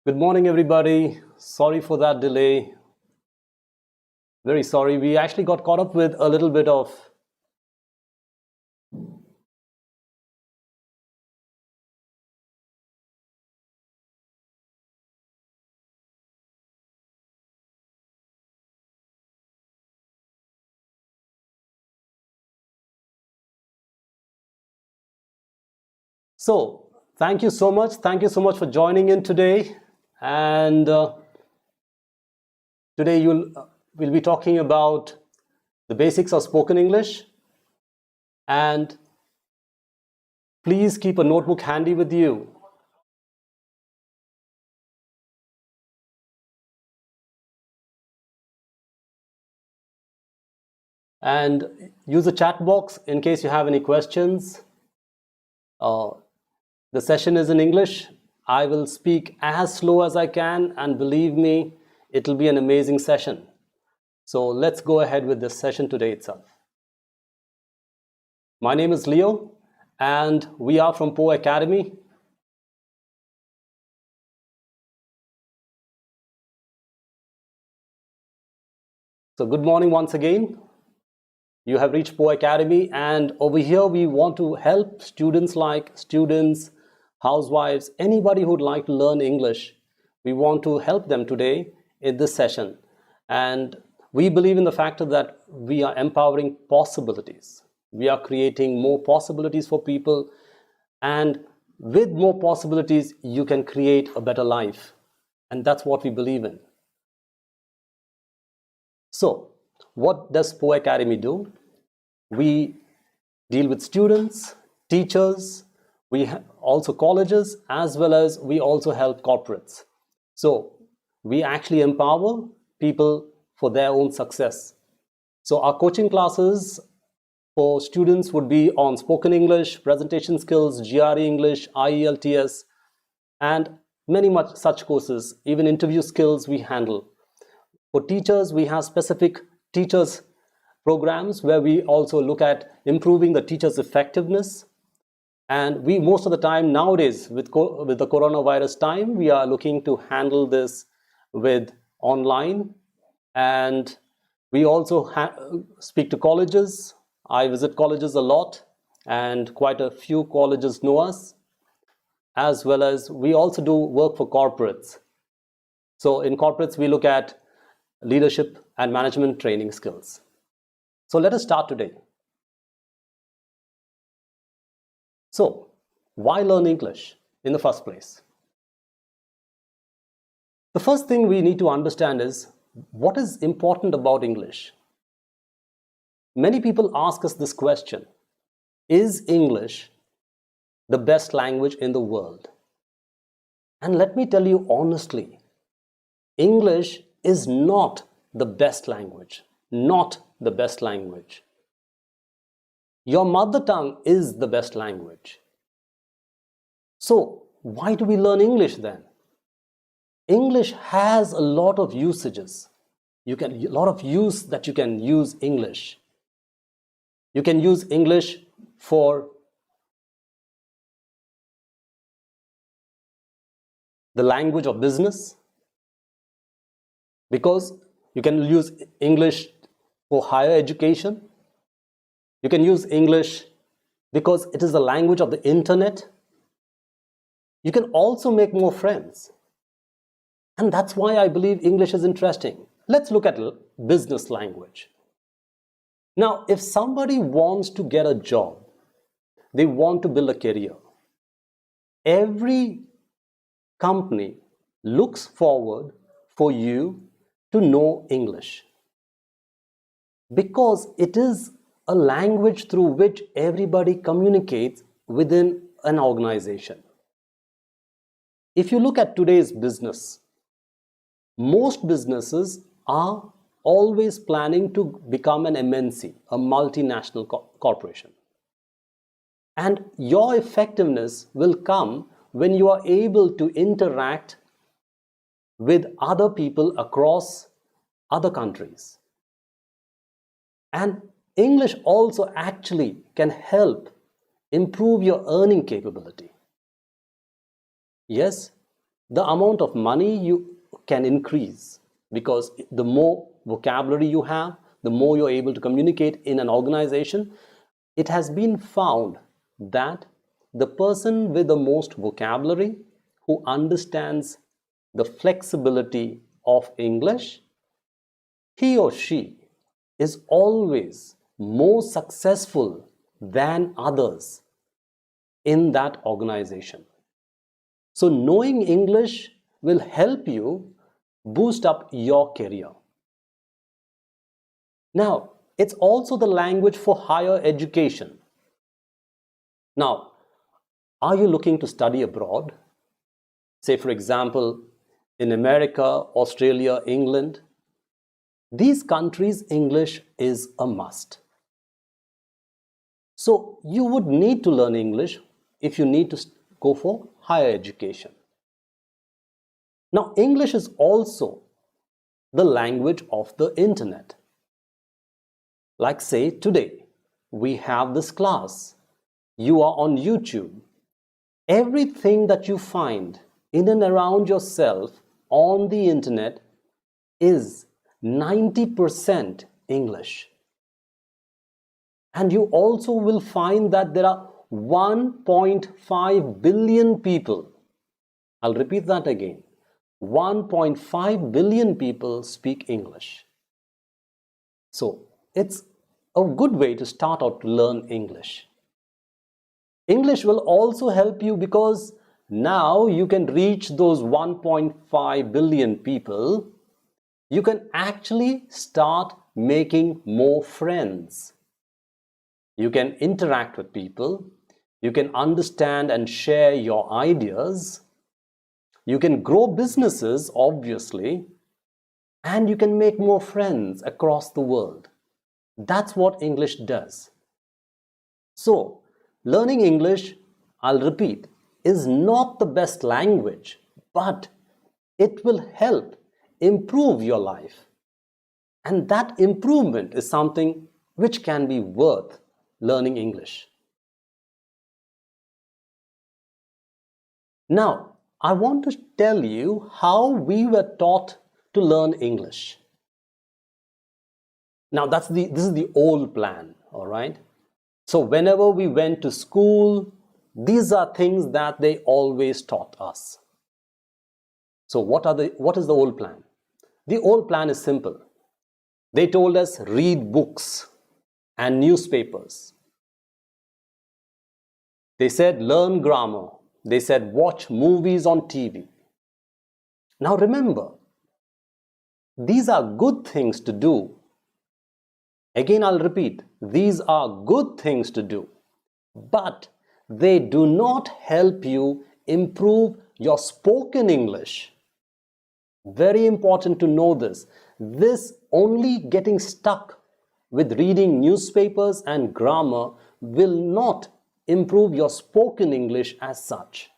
Good morning, everybody. Sorry for that delay. Very sorry. We actually got caught up with a little bit of thank you so much. Thank you so much for joining in today. And today we'll be talking about the basics of spoken English. And please keep a notebook handy with you. And use the chat box in case you have any questions. The session is in English. I will speak as slow as I can, and believe me, it'll be an amazing session. So let's go ahead with this session today itself. My name is Leo, and we are from POE Academy. So good morning once again. You have reached POE Academy, and over here we want to help students like students, housewives, anybody who would like to learn English. We want to help them today in this session. And we believe in the factor that we are empowering possibilities. We are creating more possibilities for people, and with more possibilities, you can create a better life. And that's what we believe in. So, what does POE Academy do? We deal with students, teachers, we also colleges, as well as we also help corporates. So we actually empower people for their own success. So our coaching classes for students would be on spoken English, presentation skills, GRE English, IELTS, and many much such courses. Even interview skills we handle. For teachers, we have specific teachers programs where we also look at improving the teacher's effectiveness. And we most of the time nowadays with the coronavirus time, we are looking to handle this with online. And we also speak to colleges. I visit colleges a lot, and quite a few colleges know us, as well as we also do work for corporates. So in corporates, we look at leadership and management training skills. So let us start today. So, why learn English in the first place? The first thing we need to understand is what is important about English. Many people ask us this question: is English the best language in the world? And let me tell you honestly, English is not the best language. Not the best language. Your mother tongue is the best language. So, why do we learn English then? English has a lot of usages. A lot of use that you can use English. You can use English for the language of business, because you can use English for higher education. You can use English because it is the language of the internet. You can also make more friends. And that's why I believe English is interesting. Let's look at business language. Now, if somebody wants to get a job, they want to build a career, every company looks forward for you to know English, because it is a language through which everybody communicates within an organization. If you look at today's business, most businesses are always planning to become an MNC, a multinational corporation. And your effectiveness will come when you are able to interact with other people across other countries. And English also actually can help improve your earning capability. Yes, the amount of money you can increase, because the more vocabulary you have, the more you're able to communicate in an organization. It has been found that the person with the most vocabulary, who understands the flexibility of English, he or she is always more successful than others in that organization. So knowing English will help you boost up your career. Now, it's also the language for higher education. Now, are you looking to study abroad? Say, for example, in America, Australia, England. These countries, English is a must. So you would need to learn English if you need to go for higher education. Now, English is also the language of the internet. Like say today, we have this class. You are on YouTube. Everything that you find in and around yourself on the internet is 90% English. And you also will find that there are 1.5 billion people. I'll repeat that again. 1.5 billion people speak English. So it's a good way to start out to learn English. English will also help you because now you can reach those 1.5 billion people. You can actually start making more friends. You can interact with people. You can understand and share your ideas. You can grow businesses, obviously, and you can make more friends across the world. That's what English does. So, learning English, I'll repeat, is not the best language, but it will help improve your life. And that improvement is something which can be worth learning English. Now, I want to tell you how we were taught to learn English. Now, this is the old plan, all right? So whenever we went to school, these are things that they always taught us. So what is the old plan? The old plan is simple. They told us read books and newspapers. They said learn grammar. They said watch movies on TV. Now remember, these are good things to do. Again, I'll repeat, these are good things to do, but they do not help you improve your spoken English. Very important to know this. This only getting stuck with reading newspapers and grammar will not improve your spoken English as such.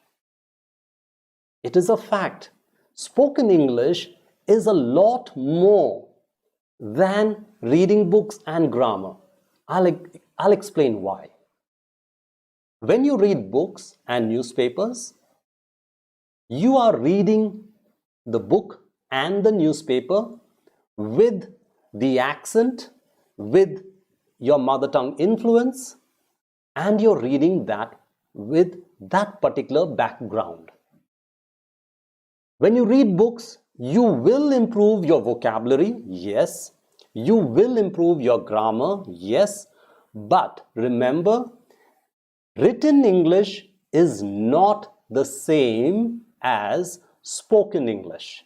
It is a fact. Spoken English is a lot more than reading books and grammar. I'll explain why. When you read books and newspapers, you are reading the book and the newspaper with the accent, with your mother tongue influence, and you're reading that with that particular background. When you read books, you will improve your vocabulary, yes. You will improve your grammar, yes. But remember, written English is not the same as spoken English.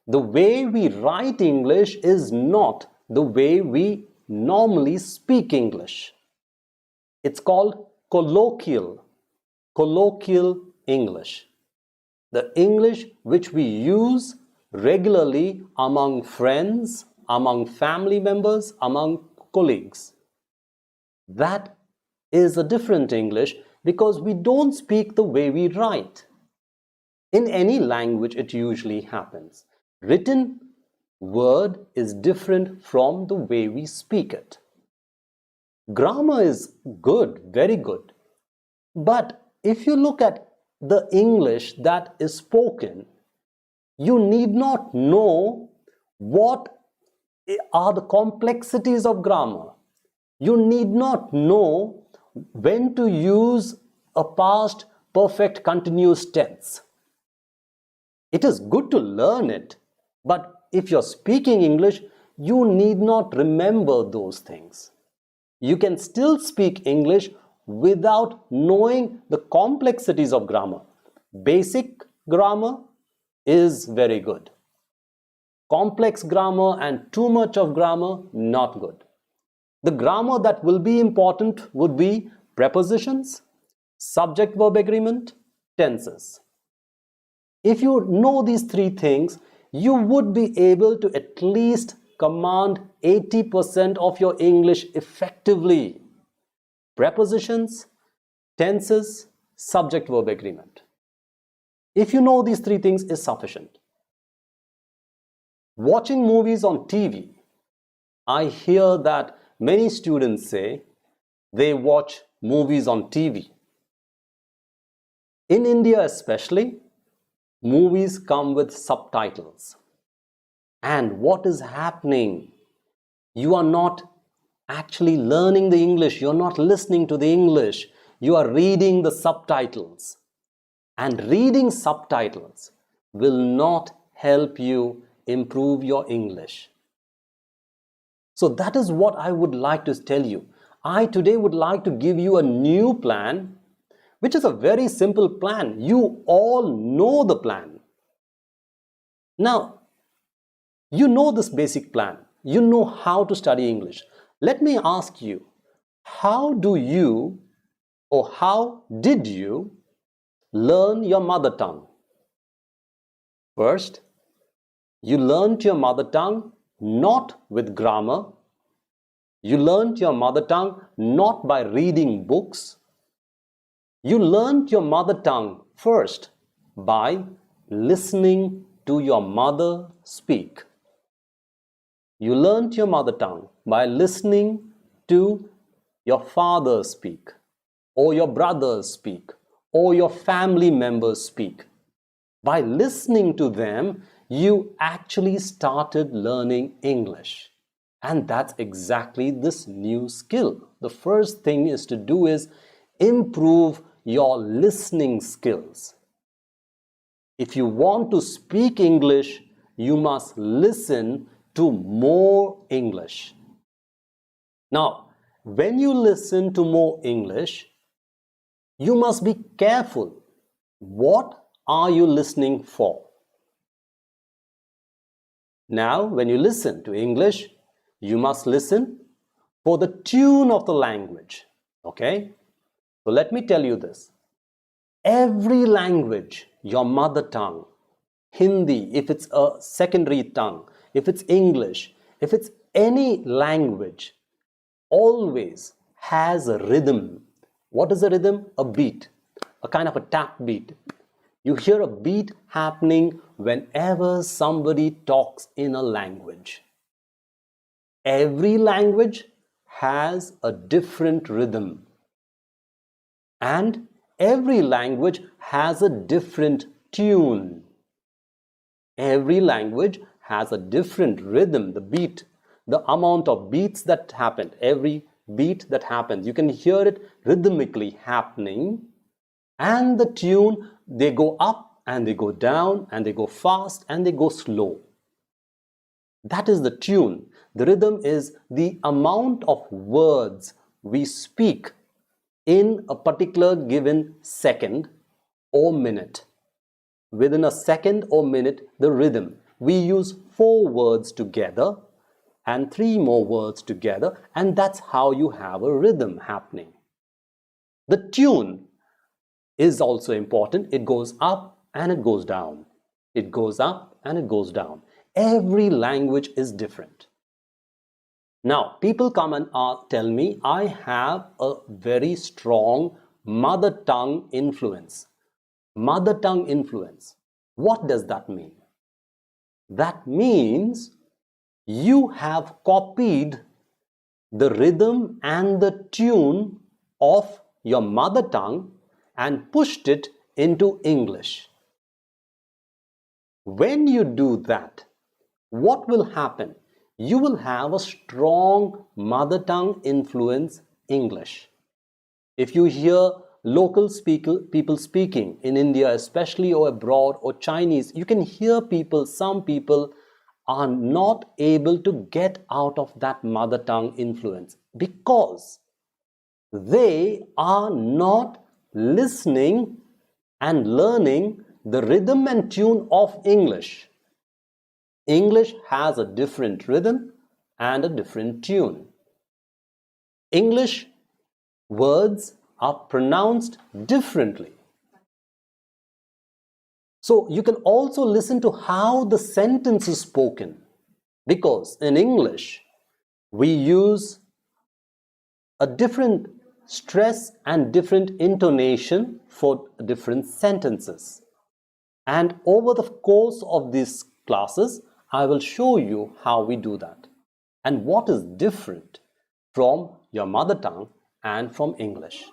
The way we write English is not the way we normally speak English. It's called colloquial English. The English which we use regularly among friends, among family members, among colleagues. That is a different English because we don't speak the way we write. In any language, it usually happens. Written word is different from the way we speak it. Grammar is good, very good. But if you look at the English that is spoken, you need not know what are the complexities of grammar. You need not know when to use a past perfect continuous tense. It is good to learn it, but if you're speaking English, you need not remember those things. You can still speak English without knowing the complexities of grammar. Basic grammar is very good. Complex grammar and too much of grammar, not good. The grammar that will be important would be prepositions, subject-verb agreement, tenses. If you know these three things, you would be able to at least command 80% of your English effectively. Prepositions, tenses, subject-verb agreement. If you know these three things is sufficient. Watching movies on TV, I hear that many students say they watch movies on TV. In India especially, movies come with subtitles. And what is happening? You are not actually learning the English. You're not listening to the English. You are reading the subtitles. And reading subtitles will not help you improve your English. So that is what I would like to tell you. I today would like to give you a new plan, which is a very simple plan. You all know the plan. Now, you know this basic plan. You know how to study English. Let me ask you, how do you or how did you learn your mother tongue? First, you learned your mother tongue not with grammar. You learned your mother tongue not by reading books. You learned your mother tongue first by listening to your mother speak. You learned your mother tongue by listening to your father speak, or your brothers speak, or your family members speak. By listening to them, you actually started learning English. And that's exactly this new skill. The first thing is to do is improve your listening skills. If you want to speak English, you must listen to more English. Now, when you listen to more English, you must be careful. What are you listening for? Now, when you listen to English, you must listen for the tune of the language. Okay? So let me tell you this. Every language, your mother tongue, Hindi, if it's a secondary tongue, if it's English, if it's any language, always has a rhythm. What is a rhythm? A beat, a kind of a tap beat. You hear a beat happening whenever somebody talks in a language. Every language has a different rhythm. And every language has a different tune. Every language has a different rhythm, the beat, the amount of beats that happen, every beat that happens. You can hear it rhythmically happening. And the tune, they go up and they go down and they go fast and they go slow. That is the tune. The rhythm is the amount of words we speak in a particular given second or minute. Within a second or minute, the rhythm. We use 4 words together and 3 more words together, and that's how you have a rhythm happening. The tune is also important. It goes up and it goes down. It goes up and it goes down. Every language is different. Now, people come and tell me, I have a very strong mother tongue influence. Mother tongue influence. What does that mean? That means you have copied the rhythm and the tune of your mother tongue and pushed it into English. When you do that, what will happen? You will have a strong mother tongue influence English. If you hear local people speaking in India, especially, or abroad, or Chinese, you can hear some people are not able to get out of that mother tongue influence because they are not listening and learning the rhythm and tune of English. English has a different rhythm and a different tune. English words are pronounced differently. So you can also listen to how the sentence is spoken, because in English we use a different stress and different intonation for different sentences. And over the course of these classes, I will show you how we do that and what is different from your mother tongue and from English.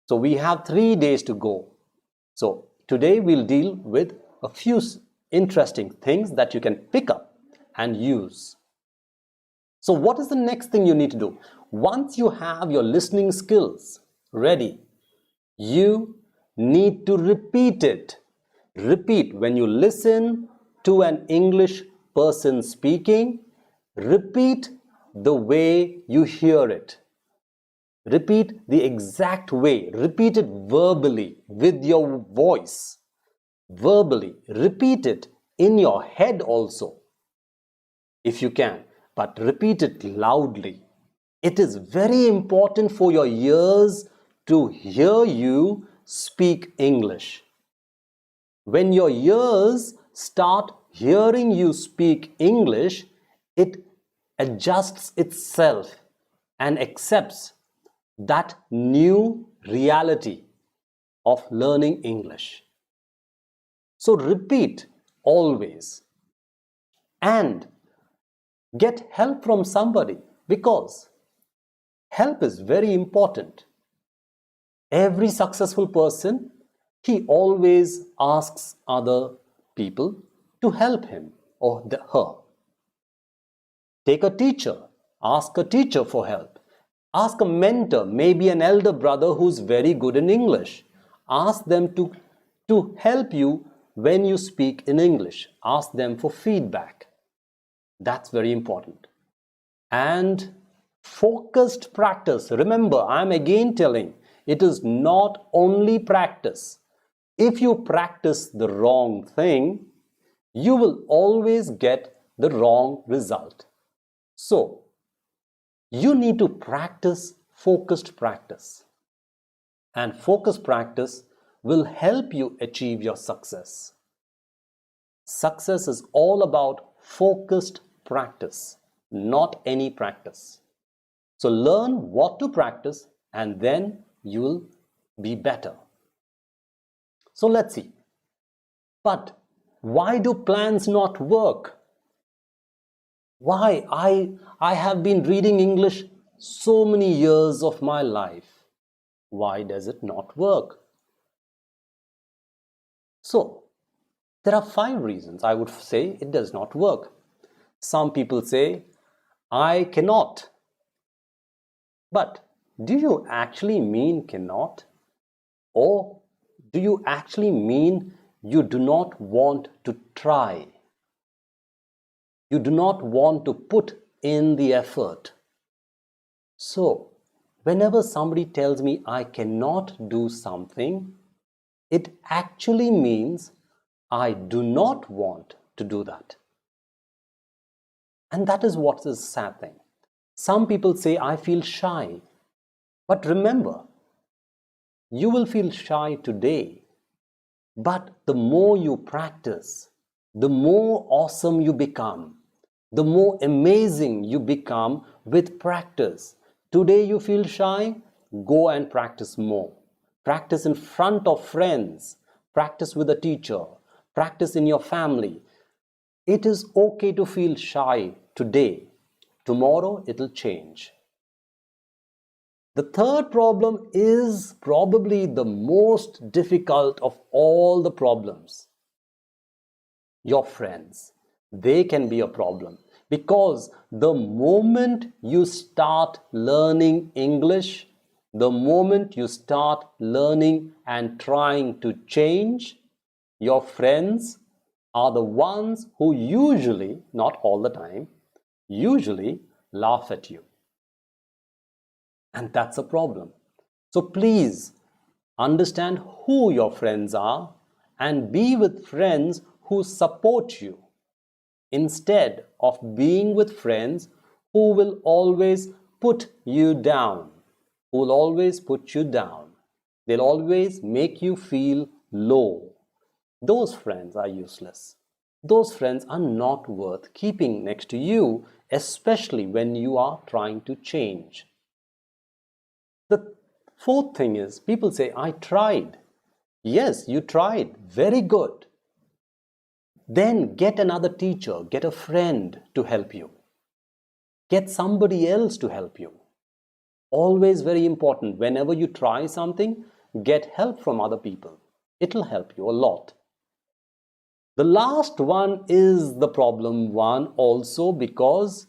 So we have 3 days to go. So today we'll deal with a few interesting things that you can pick up and use. So what is the next thing you need to do? Once you have your listening skills ready, you need to repeat it. Repeat. When you listen to an English person speaking, repeat the way you hear it. Repeat the exact way. Repeat it verbally with your voice. Verbally. Repeat it in your head also, if you can, but repeat it loudly. It is very important for your ears to hear you speak English. When your ears start hearing you speak English, it adjusts itself and accepts that new reality of learning English. So repeat always and get help from somebody, because help is very important. Every successful person, he always asks other people to help him or her. Take a teacher, ask a teacher for help. Ask a mentor, maybe an elder brother who's very good in English. Ask them to help you when you speak in English. Ask them for feedback. That's very important. And focused practice. Remember, I'm again telling, it is not only practice. If you practice the wrong thing, you will always get the wrong result. So, you need to practice focused practice. And focused practice will help you achieve your success. Success is all about focused practice, not any practice. So learn what to practice and then you will be better. So let's see. But why do plans not work? Why? I have been reading English so many years of my life. Why does it not work? So, there are 5 reasons I would say it does not work. Some people say, I cannot. But do you actually mean cannot? Or do you actually mean you do not want to try? You do not want to put in the effort. So, whenever somebody tells me I cannot do something, it actually means I do not want to do that. And that is what is the sad thing. Some people say, I feel shy. But remember, you will feel shy today. But the more you practice, the more awesome you become. The more amazing you become with practice. Today you feel shy, go and practice more. Practice in front of friends. Practice with a teacher. Practice in your family. It is okay to feel shy today. Tomorrow it'll change. The third problem is probably the most difficult of all the problems. Your friends, they can be a problem, because the moment you start learning English, the moment you start learning and trying to change, your friends are the ones who usually, not all the time, usually laugh at you. And that's a problem. So please understand who your friends are and be with friends who support you, instead of being with friends who will always put you down, who will always put you down. They'll always make you feel low. Those friends are useless. Those friends are not worth keeping next to you, especially when you are trying to change. The fourth thing is, people say, I tried. Yes, you tried. Very good. Then get another teacher, get a friend to help you. Get somebody else to help you. Always very important. Whenever you try something, get help from other people. It'll help you a lot. The last one is the problem one also, because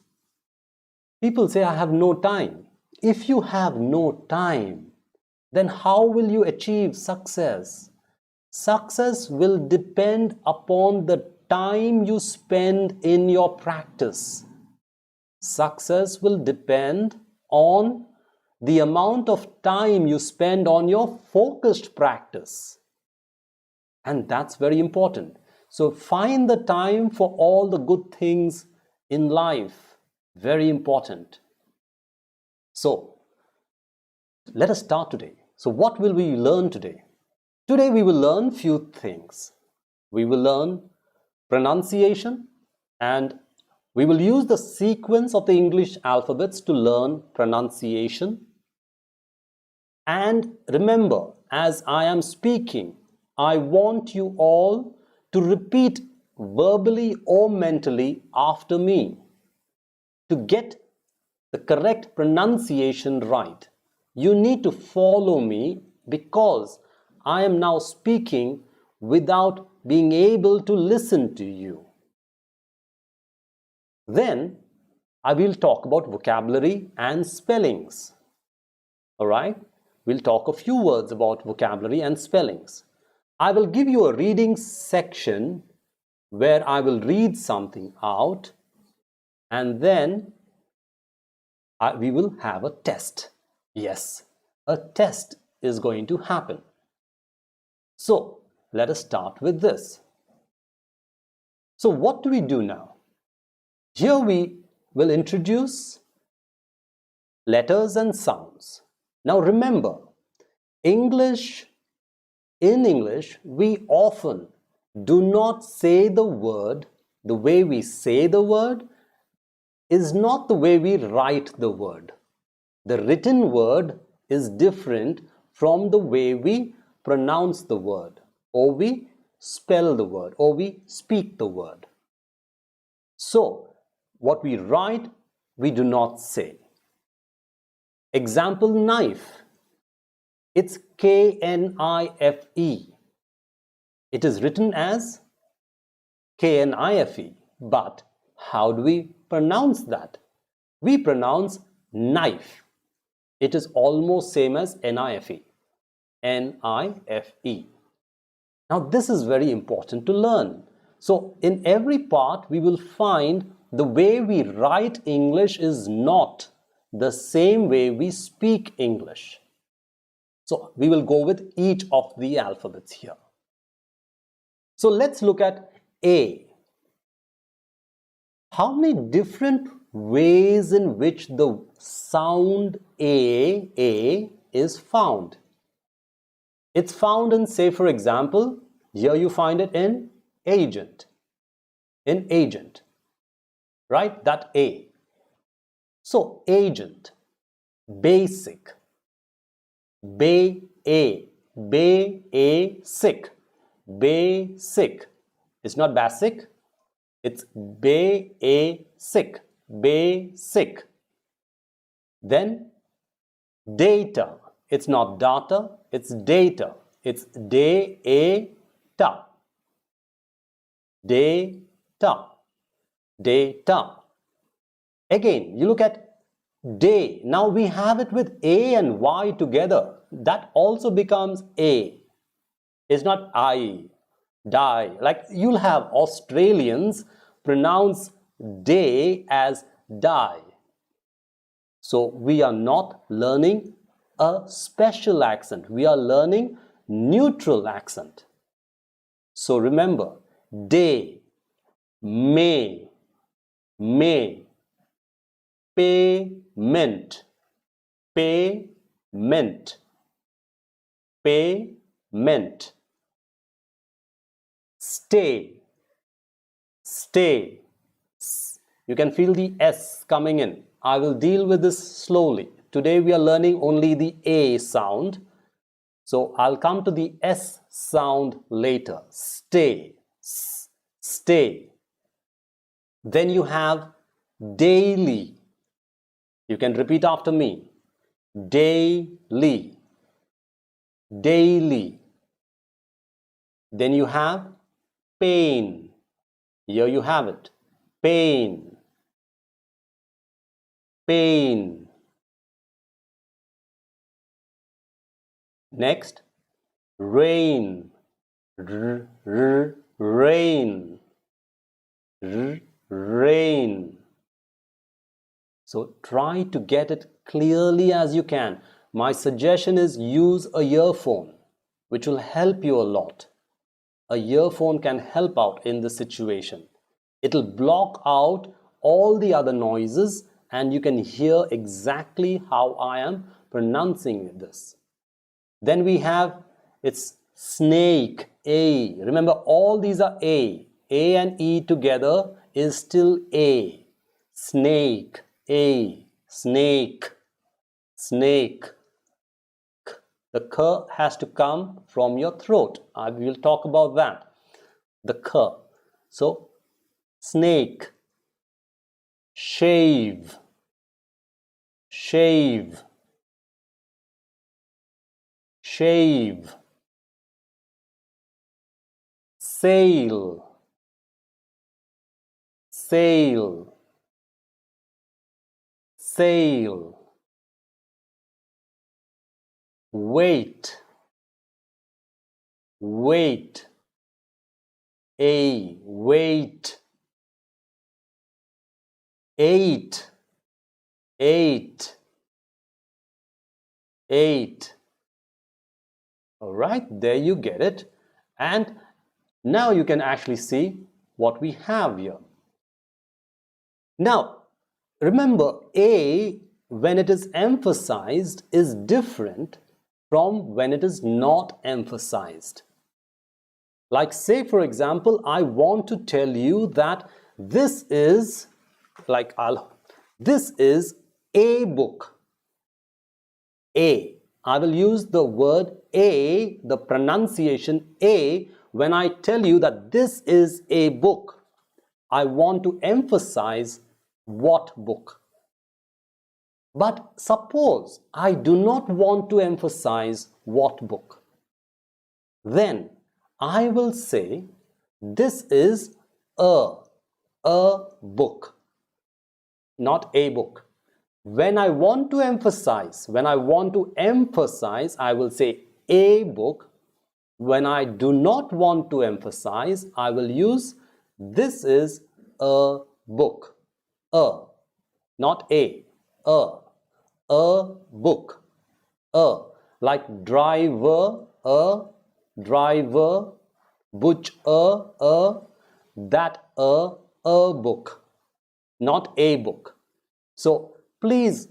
people say, I have no time. If you have no time, then how will you achieve success? Success will depend upon the time you spend in your practice. Success will depend on the amount of time you spend on your focused practice. And that's very important. So find the time for all the good things in life. Very important. So let us start today. So what will we learn today? Today we will learn few things. We will learn pronunciation, and we will use the sequence of the English alphabets to learn pronunciation. And remember, as I am speaking, I want you all to repeat verbally or mentally after me to get the correct pronunciation right. You need to follow me, because I am now speaking without being able to listen to you. Then I will talk about vocabulary and spellings. All right? We'll talk a few words about vocabulary and spellings. I will give you a reading section where I will read something out, and then we will have a test. Yes, a test is going to happen. So let us start with this. So what do we do now? Here we will introduce letters and sounds. Now remember, in English, we often do not say the word. The way we say the word is not the way we write the word. The written word is different from the way we pronounce the word, or we spell the word, or we speak the word. So, what we write, we do not say. Example, knife. It's K-N-I-F-E. It is written as K-N-I-F-E. But how do we pronounce that? We pronounce knife. It is almost same as N-I-F-E. N-I-F-E. Now this is very important to learn. So in every part we will find the way we write English is not the same way we speak English. So we will go with each of the alphabets here. So let's look at A. How many different ways in which the sound A is found? It's found in, say for example, here you find it in agent. In agent, right? That A. So agent, basic, basic, basic. It's not basic, it's basic, basic. Then Data. It's not data, it's data. It's data. Data. Data. Again, you look at day. Now we have it with A and Y together. That also becomes A. It's not I, die. Like you'll have Australians pronounce day as die. So we are not learning a special accent. We are learning neutral accent. So remember, day, may, payment, payment, payment, stay, stay. You can feel the S coming in. I will deal with this slowly. Today we are learning only the A sound. So I'll come to the S sound later. Stay, stay. Then you have daily. You can repeat after me. Daily, daily. Then you have pain. Here you have it. Pain, pain. Next, rain, rain, rain. So try to get it clearly as you can. My suggestion is use a earphone, which will help you a lot. A earphone can help out in this situation. It'll block out all the other noises and you can hear exactly how I am pronouncing this. Then we have, it's snake, A. Remember, all these are A. A and E together is still A. Snake, A. Snake, snake. The K has to come from your throat. I will talk about that. The K. So, snake, shave, shave, shave, sail, sail, sail, wait, wait, A, wait, eight, eight, eight. All right, there you get it. And now you can actually see what we have here. Now, remember, A, when it is emphasized, is different from when it is not emphasized. Like say, for example, I want to tell you that this is, this is a book. A. I will use the word A, the pronunciation A, when I tell you that this is a book. I want to emphasize what book. But suppose I do not want to emphasize what book. Then I will say this is a book, not a book. When I want to emphasize, I will say a book. When I do not want to emphasize, I will use this is a book. Not a book. Like driver, driver, butch, that, a book, not a book. So please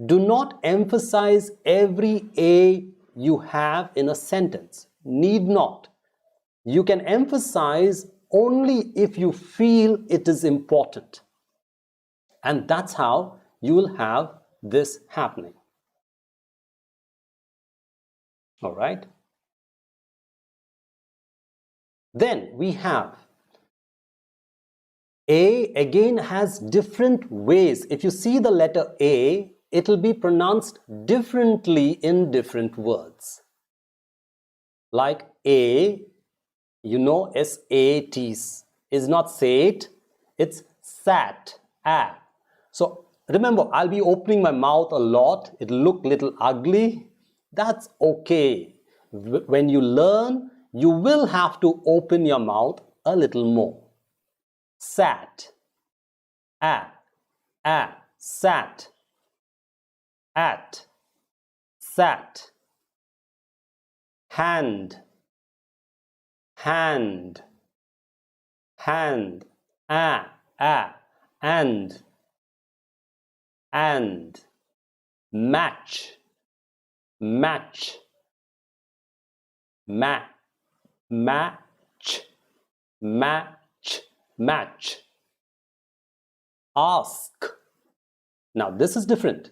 do not emphasize every A you have in a sentence. Need not. You can emphasize only if you feel it is important. And that's how you will have this happening. All right. Then we have A again has different ways. If you see the letter A, it'll be pronounced differently in different words. Like A, you know, S-A-T is not sate, it's sat, a. So remember, I'll be opening my mouth a lot. It'll look little ugly. That's okay. When you learn, you will have to open your mouth a little more. Sat, a, sat, at, sat. Hand, hand, hand, and, match, match, match, match. Ask. Now this is different.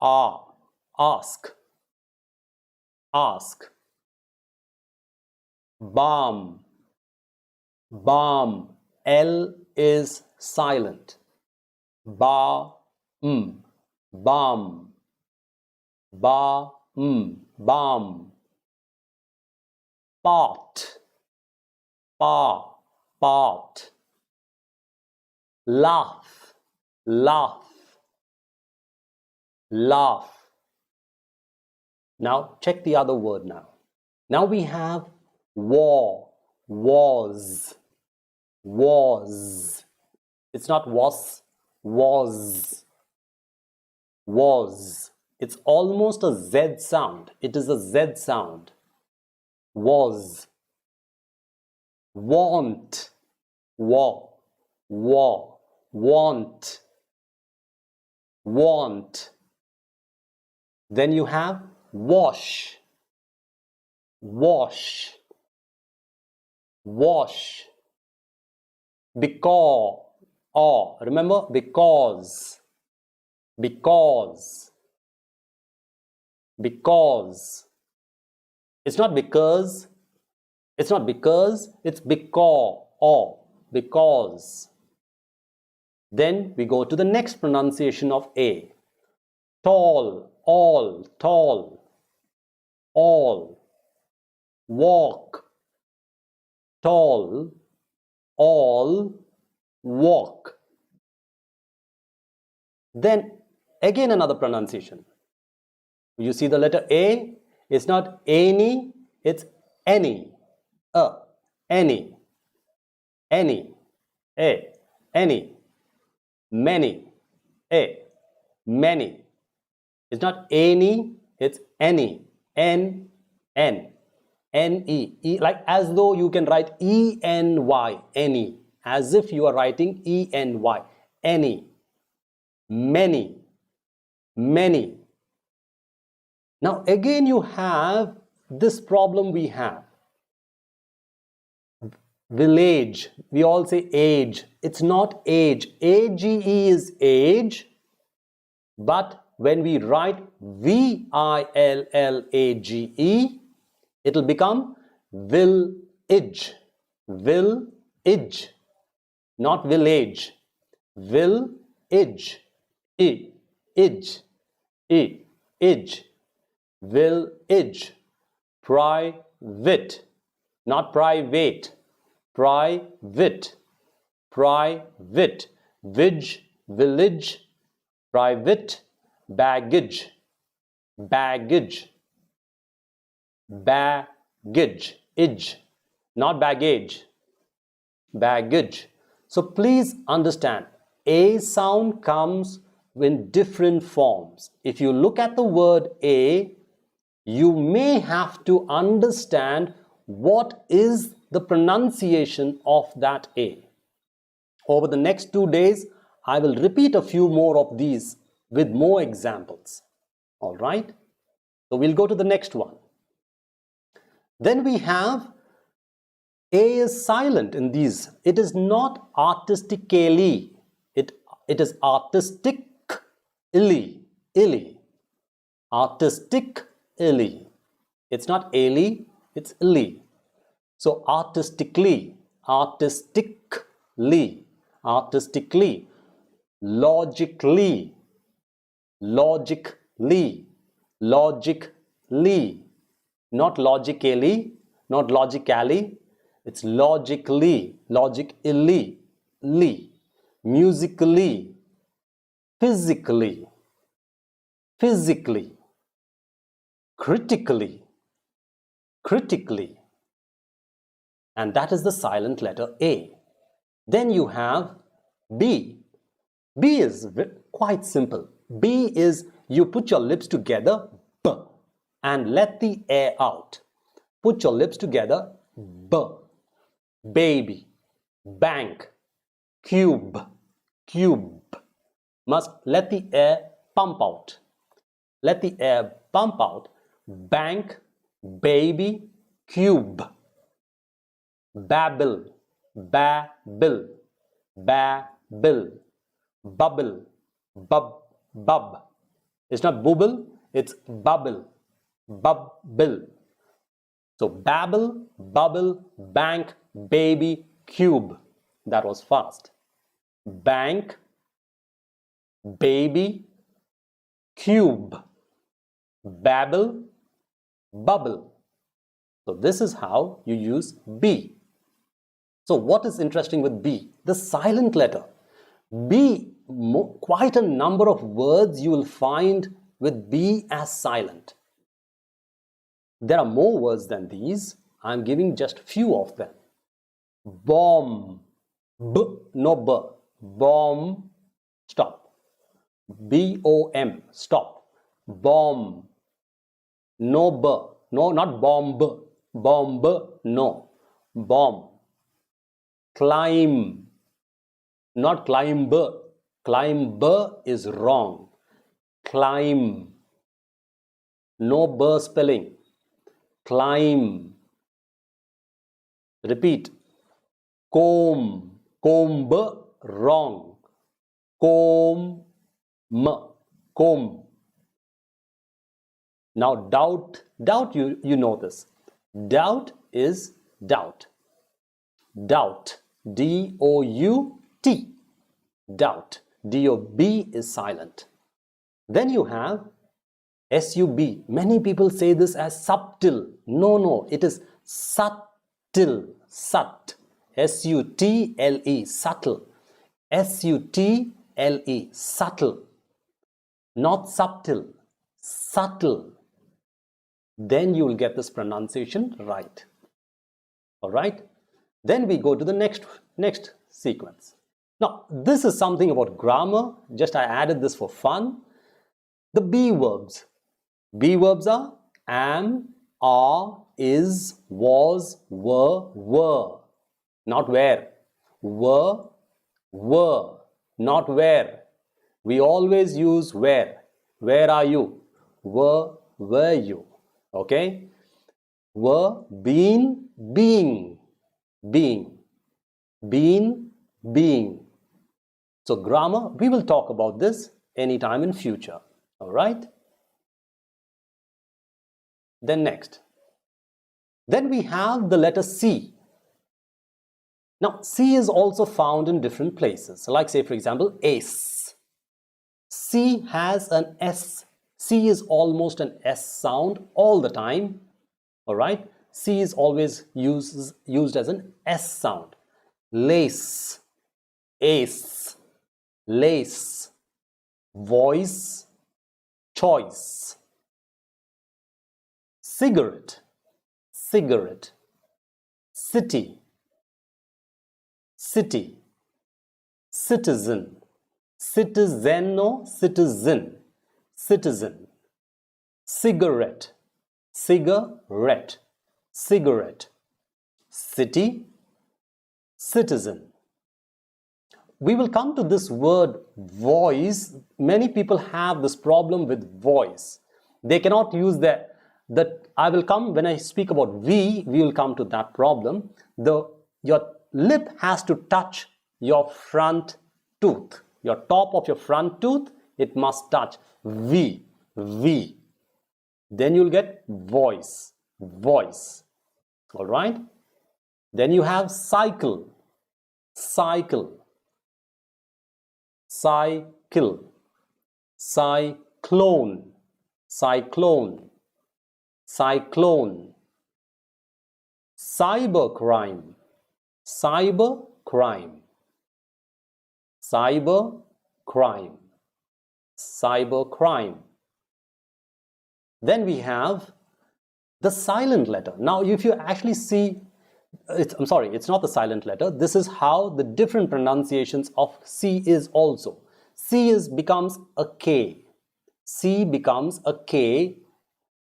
Ask, ask. Balm, balm. L is silent. Balm, balm, balm. Pot, pot. Laugh, laugh, laugh. Now check the other word now. Now we have war, was. It's not was. It's almost a Z sound. It is a Z sound. Was. Want, want. Then you have wash, because, remember, because. It's not because, it's because. Then we go to the next pronunciation of A. Tall, all. Walk, tall, all, walk. Then again another pronunciation. You see the letter A, it's not any, it's any. Any. Any. Any. Many. Many. It's not any, it's any. N-E. Like as though you can write E-N-Y. Any. As if you are writing E-N-Y. Any. Many. Many. Now again you have this problem we have. Village. We all say age. It's not age. A-G-E is age. But when we write V-I-L-L-A-G-E, it'll become village. Village. Not village. Village. Village. Village. Private. Not private. Private. Village. Private. Baggage. Not baggage. Baggage. So please understand, A sound comes in different forms. If you look at the word A, you may have to understand what is the pronunciation of that A. Over the next 2 days, I will repeat a few more of these with more examples. All right? So we'll go to the next one. Then we have A is silent in these. It is not artistically. It is artistically. Artistically. It's not illy, it's illy. So artistically. Logically. logically, logically, not logically, not logically, it's logically, logically, musically, physically, physically, critically, critically, and that is the silent letter A. Then you have B. B is quite simple. B is you put your lips together, B, and let the air out. Put your lips together, B. Baby, bank, cube, cube. Must let the air pump out. Let the air pump out. Bank, baby, cube. Babble, babble, babble. Bubble, bub. It's not bubble, it's bubble, bubble. So babble, bubble, bank, baby, cube. That was fast. Bank, baby, cube. Babble, bubble. So this is how you use B. So what is interesting with B? The silent letter. B, quite a number of words you will find with B as silent. There are more words than these. I'm giving just few of them. Bomb, B, no B. Bomb, stop. B-O-M, stop. Bomb, no B. No, not bomb. Bomb, no. Bomb. Climb, not climber. Climber is wrong. Climb. No B spelling. Climb. Repeat. Comb. Comb, wrong. Comb. Comb. Now doubt. Doubt, you know this. Doubt is doubt. Doubt. D-O-U-T. Doubt. D-O-B is silent. Then you have S-U-B. Many people say this as subtle. No, it is subtle. Sut. S-U-T-L-E. Subtle. S-U-T-L-E. Subtle. Not subtle. Subtle. Then you will get this pronunciation right. Alright? Then we go to the next sequence. Now, this is something about grammar. Just I added this for fun. The B verbs. B verbs are am, are, is, was, were. Not where. Were, not where. We always use where. Where are you? Were you? Okay? Were, been, being. Being. So grammar, we will talk about this anytime in future. All right? Then next. Then we have the letter C. Now, C is also found in different places. Like say, for example, ace. C has an S. C is almost an S sound all the time. All right? C is always used as an S sound. Lace, ace, lace, voice, choice. Cigarette, cigarette, city, city, citizen, citizen, no, citizen, citizen, cigarette, cigarette, cigarette, city, citizen. We will come to this word voice. Many people have this problem with voice. They cannot use that. I will come when I speak about we will come to that problem. Your lip has to touch your front tooth. Your top of your front tooth, it must touch V. Then you'll get voice. All right? Then you have cycle. Cycle. clone, cyclone, cyclone. Cybercrime, cybercrime, cybercrime, cybercrime. Then we have the silent letter. Now, if you actually see, I'm sorry, it's not the silent letter. This is how the different pronunciations of C is also. C becomes a K. C becomes a K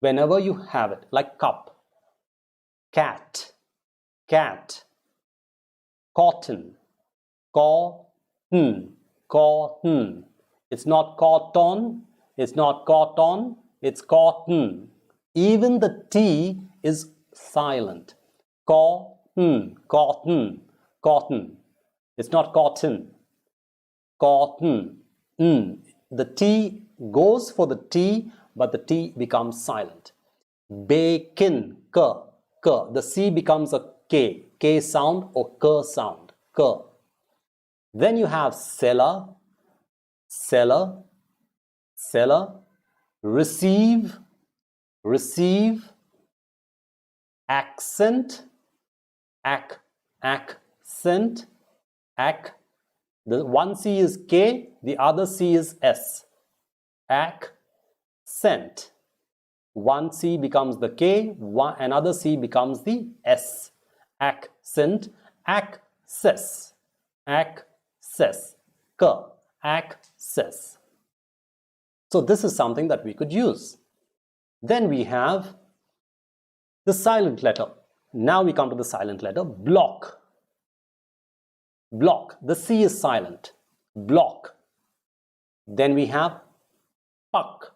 whenever you have it, like cup, cat, cat, cotton, cotton, cotton. It's not cotton, it's not cotton, it's cotton. Even the T is silent. Cotton, cotton, cotton. It's not cotton. Cotton. The T goes for the T, but the T becomes silent. Bacon, k, k. The C becomes a K, K sound or k sound, k. Then you have cellar, cellar, cellar. Receive, receive. Accent, accent, the one C is K, the other C is S. Accent. One C becomes the K, another C becomes the S. Accent, access, access, K, access. So this is something that we could use. Then we have the silent letter. Now we come to the silent letter. Block. Block. The C is silent. Block. Then we have puck.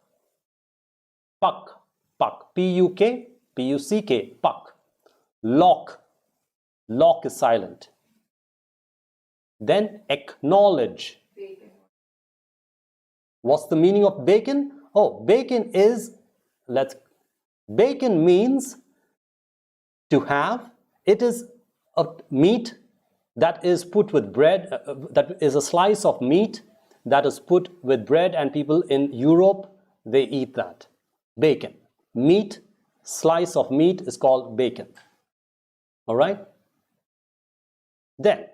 Puck. Puck. P-U-K. P-U-C-K. Puck. Lock. Lock is silent. Then acknowledge. Bacon. What's the meaning of bacon? Oh, bacon is, bacon means to have. It is a meat that is put with bread, that is a slice of meat that is put with bread, and people in Europe, they eat that. Bacon. Meat, slice of meat is called bacon. All right? Then,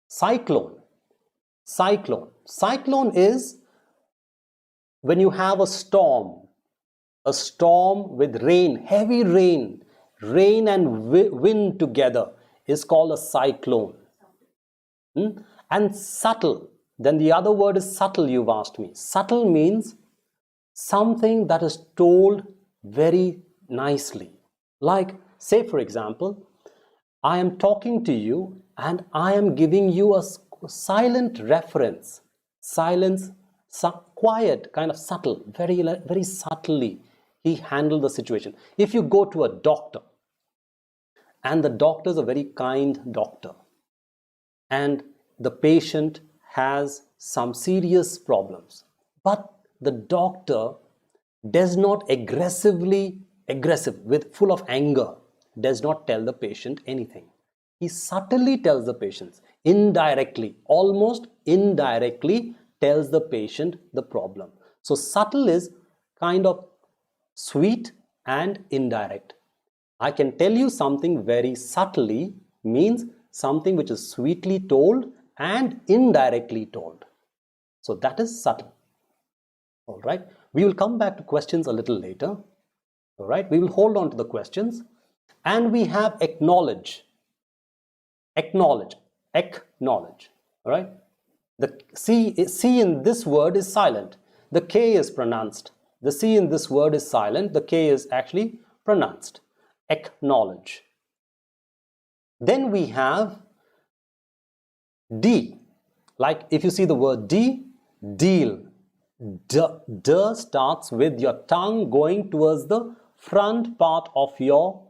cyclone. Cyclone. Cyclone is when you have a storm with rain, heavy rain, rain and wind together is called a cyclone. And subtle, then the other word is subtle, you've asked me. Subtle means something that is told very nicely. Like, say for example, I am talking to you and I am giving you a silent reference. Silence, quiet, kind of subtle, very, very subtly he handled the situation. If you go to a doctor, and the doctor is a very kind doctor, and the patient has some serious problems, but the doctor does not aggressive, full of anger, does not tell the patient anything. He subtly tells the patient, indirectly, almost indirectly tells the patient the problem. So subtle is kind of sweet and indirect. I can tell you something very subtly means something which is sweetly told and indirectly told. So that is subtle. All right. We will come back to questions a little later. All right. We will hold on to the questions. And we have acknowledge. Acknowledge. Acknowledge. All right. The C in this word is silent. The K is pronounced. The C in this word is silent. The K is actually pronounced. Acknowledge. Then we have D. Like if you see the word D, deal. D starts with your tongue going towards the front part of your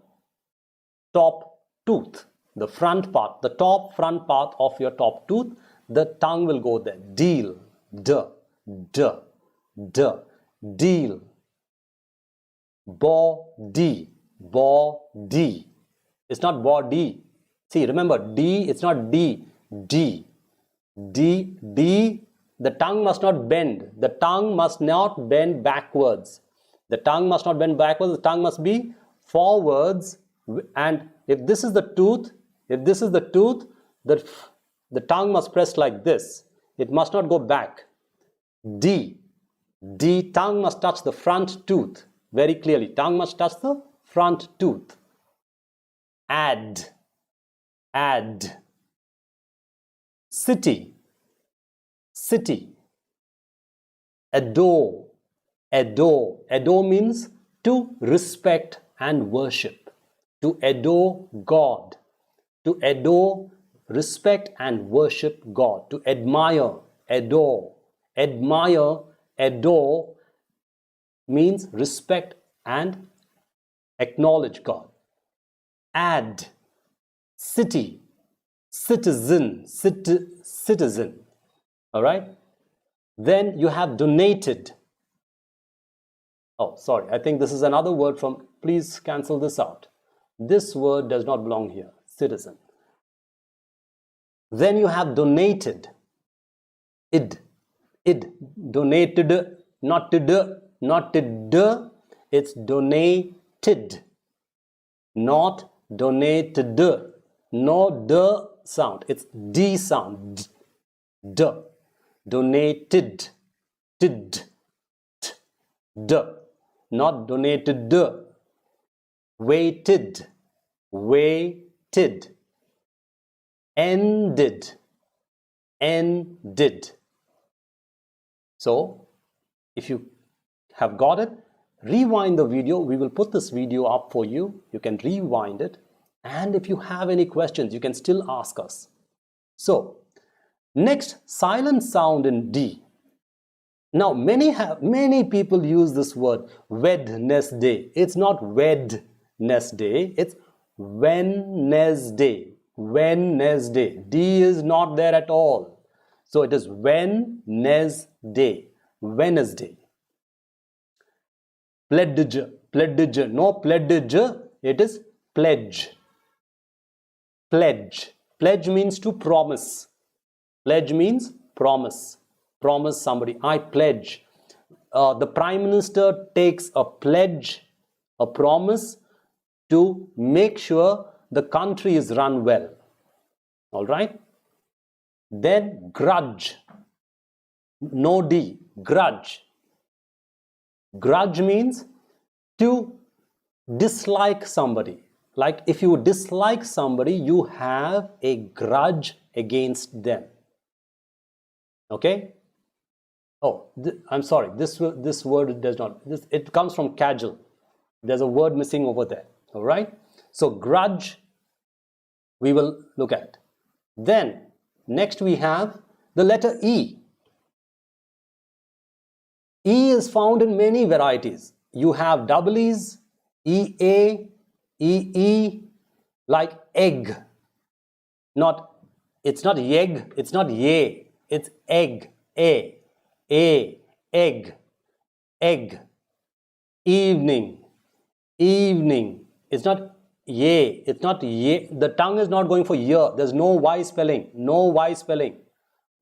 top tooth. The front part, the top front part of your top tooth, the tongue will go there. Deal. D. Deal. Body. Body. It's not body. See, remember, D, it's not D. D. D, D, the tongue must not bend. The tongue must not bend backwards. The tongue must not bend backwards. The tongue must be forwards. And if this is the tooth, the tongue must press like this. It must not go back. D, D, tongue must touch the front tooth. Very clearly, tongue must touch the front tooth. Add, add. City, city. Adore, adore. Adore means to respect and worship. To adore God. To adore, respect and worship God. To admire, adore. Admire, adore means respect and acknowledge God. Add, city, citizen, citizen. All right? Then you have donated. Oh, sorry. I think this is another word from, please cancel this out. This word does not belong here. Citizen. Then you have donated. Id. Donated. Not to it's donated. Not donated. No d sound. It's d sound. D. Donated. Tid. D. Not donated. Waited. Waited. Ended. Ended. So, if you have got it, rewind the video. We will put this video up for you. You can rewind it. And if you have any questions, you can still ask us. So, next, silent sound in D. Now, many people use this word Wednesday. It's not Wednesday. It's Wednesday. Wednesday. D is not there at all. So it is Wednesday. Wednesday. Pledge. Pledge. No pledge. It is pledge. Pledge. Pledge means to promise. Pledge means promise. Promise somebody. I pledge. The Prime Minister takes a pledge, a promise to make sure the country is run well. All right? Then grudge. No D. Grudge. Grudge means to dislike somebody. Like if you dislike somebody, you have a grudge against them. Okay? Oh, I'm sorry. This word does not. It comes from casual. There's a word missing over there. All right? So grudge we will look at. Then next we have the letter E. E is found in many varieties. You have double E's, EA, EE, like egg. It's not yeg, it's not ye, it's egg, egg, egg. Evening, evening. It's not ye, it's not ye. The tongue is not going for year. There's no Y spelling, no Y spelling,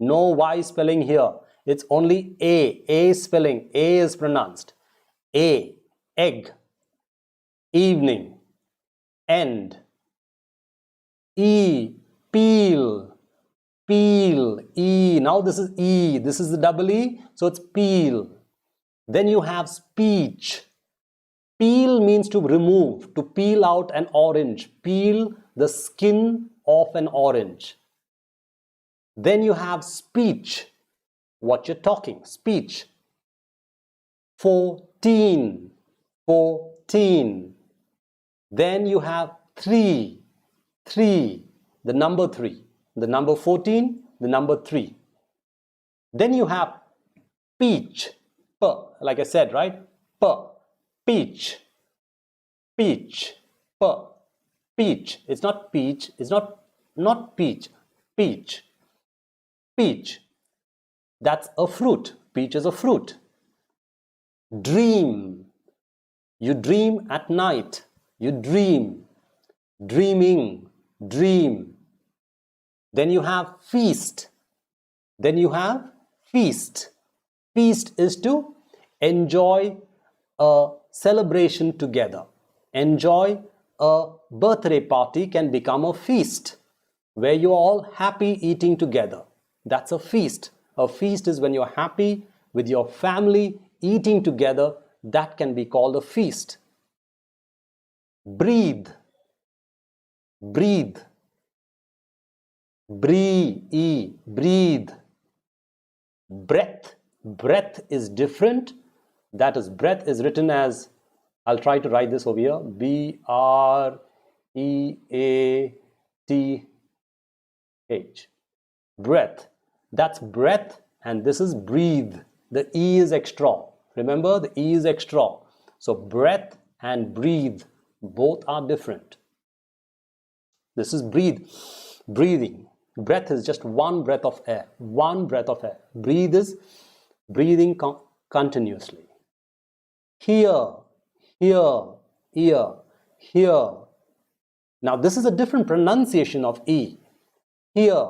no Y spelling here. It's only A spelling. A is pronounced. A, egg, evening, end. E, peel, peel, E. Now this is E. This is the double E, so it's peel. Then you have speech. Peel means to remove, to peel out an orange. Peel the skin of an orange. Then you have speech. What you're talking, speech. 14, 14. Then you have 3, 3, the number 3. The number 14, the number 3. Then you have peach, P, like I said, right? P, peach, peach, P, peach. It's not peach, it's not peach, peach, peach. That's a fruit. Peach is a fruit. Dream. You dream at night. You dream. Dreaming. Dream. Then you have feast. Then you have feast. Feast is to enjoy a celebration together. Enjoy a birthday party can become a feast where you're all happy eating together. That's a feast. A feast is when you're happy with your family eating together. That can be called a feast. Breathe. Breathe. Breathe. Breathe. Breath. Breath is different. That is, breath is written as, I'll try to write this over here, B-R-E-A-T-H. Breath. That's breath, and this is breathe. The E is extra. Remember, the E is extra. So breath and breathe, both are different. This is breathe. Breathing. Breath is just one breath of air. One breath of air. Breathe is breathing continuously. Hear, hear, ear, hear. Now this is a different pronunciation of E. Hear.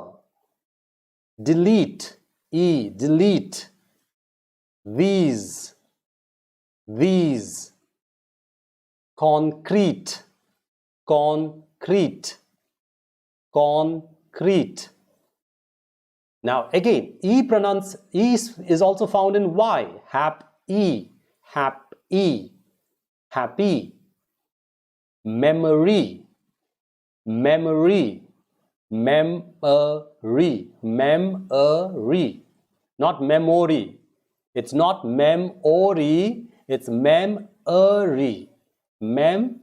Delete, E, delete. These. Concrete, concrete, concrete. Now again, E is also found in Y. Happy, happy, happy. Memory, memory, memory, memory. Not memory. It's not memory, it's memory. Memory.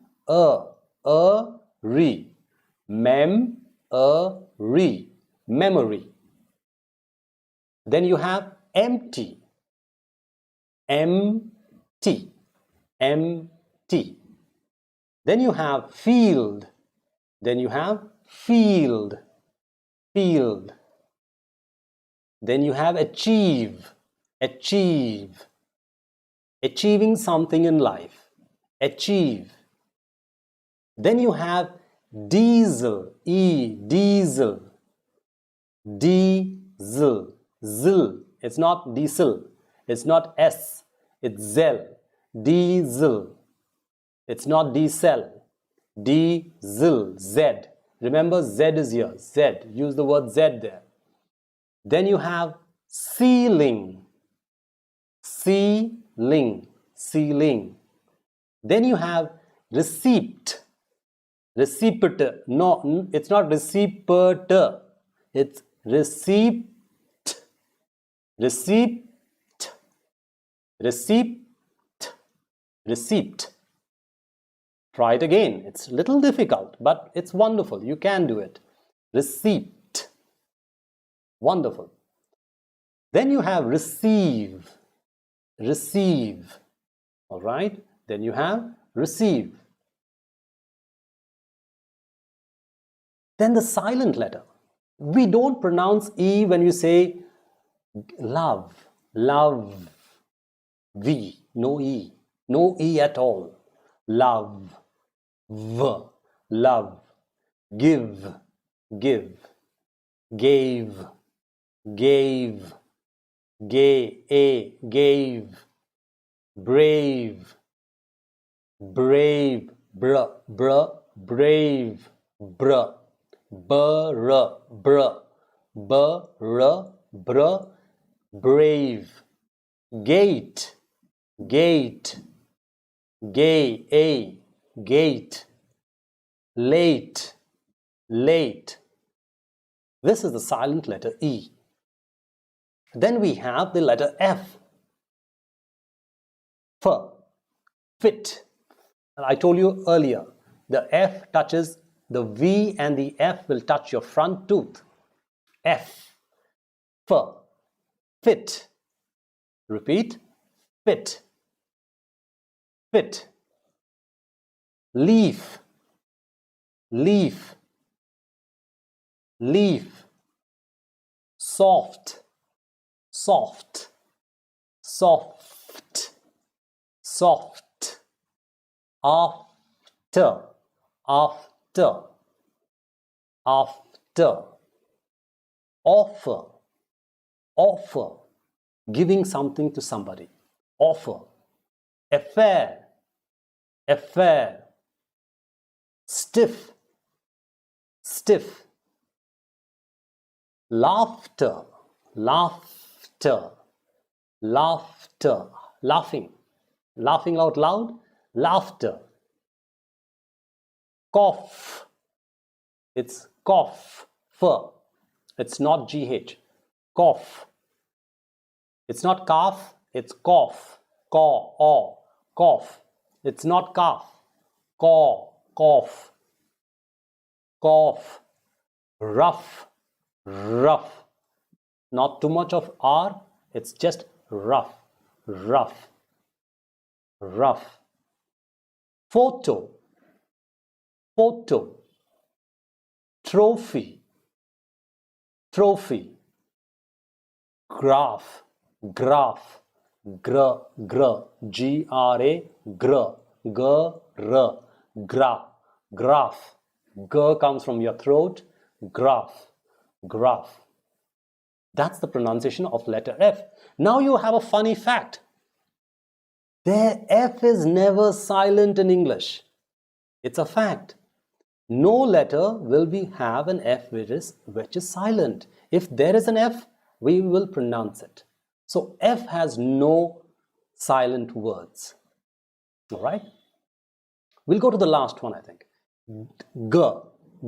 Memory. Memory. Then you have empty. Empty. Empty. Then you have field. Then you have field. Field. Then you have achieve. Achieve. Achieving something in life. Achieve. Then you have diesel. E, diesel. Diesel. Zil. It's not diesel. It's not S. It's zel. Diesel. It's not diesel. Diesel. Z. Remember, Z is here. Z. Use the word Z there. Then you have ceiling. Ceiling. Ceiling. Then you have receipt. Receipt. No, it's not receipt. It's receipt. Receipt. Receipt. Receipt. Try it again. It's a little difficult, but it's wonderful. You can do it. Receipt. Wonderful. Then you have receive. Receive. All right. Then you have receive. Then the silent letter. We don't pronounce E when you say love. Love. V. No E. No E at all. Love. V. Love. Give. Give. Gave. Gave. Gave. Brave. Brave. Brave. Brave. Gate. Gate. Gate. Late. Late. This is the silent letter E. Then we have the letter F. Fit. And I told you earlier, the F touches the V and the F will touch your front tooth. F. Fit. Repeat. Fit. Fit. Leaf. Leaf. Leaf. Soft. Soft. Soft. Soft. After. After. After. Offer. offer, giving something to somebody, offer. Affair, affair. Stiff, stiff. Laughter, laughter, laughter. Laughing, laughing out loud, laughter. Cough, it's cough, fur. It's not GH. Cough. It's not calf, it's cough. Caw, aw, cough. It's not calf. Caw, cough. Cough. Rough, rough. Not too much of R, it's just rough, rough, rough. Photo, photo. Trophy, trophy. Graph, graph. Gr, gr, G-R-A, gr, g-r, gra, graph. G comes from your throat, graph, graph. That's the pronunciation of letter F. Now you have a funny fact. The F is never silent in English. It's a fact. No letter will have an F which is silent. If there is an F, we will pronounce it. So F has no silent words. All right? We'll go to the last one, I think. G,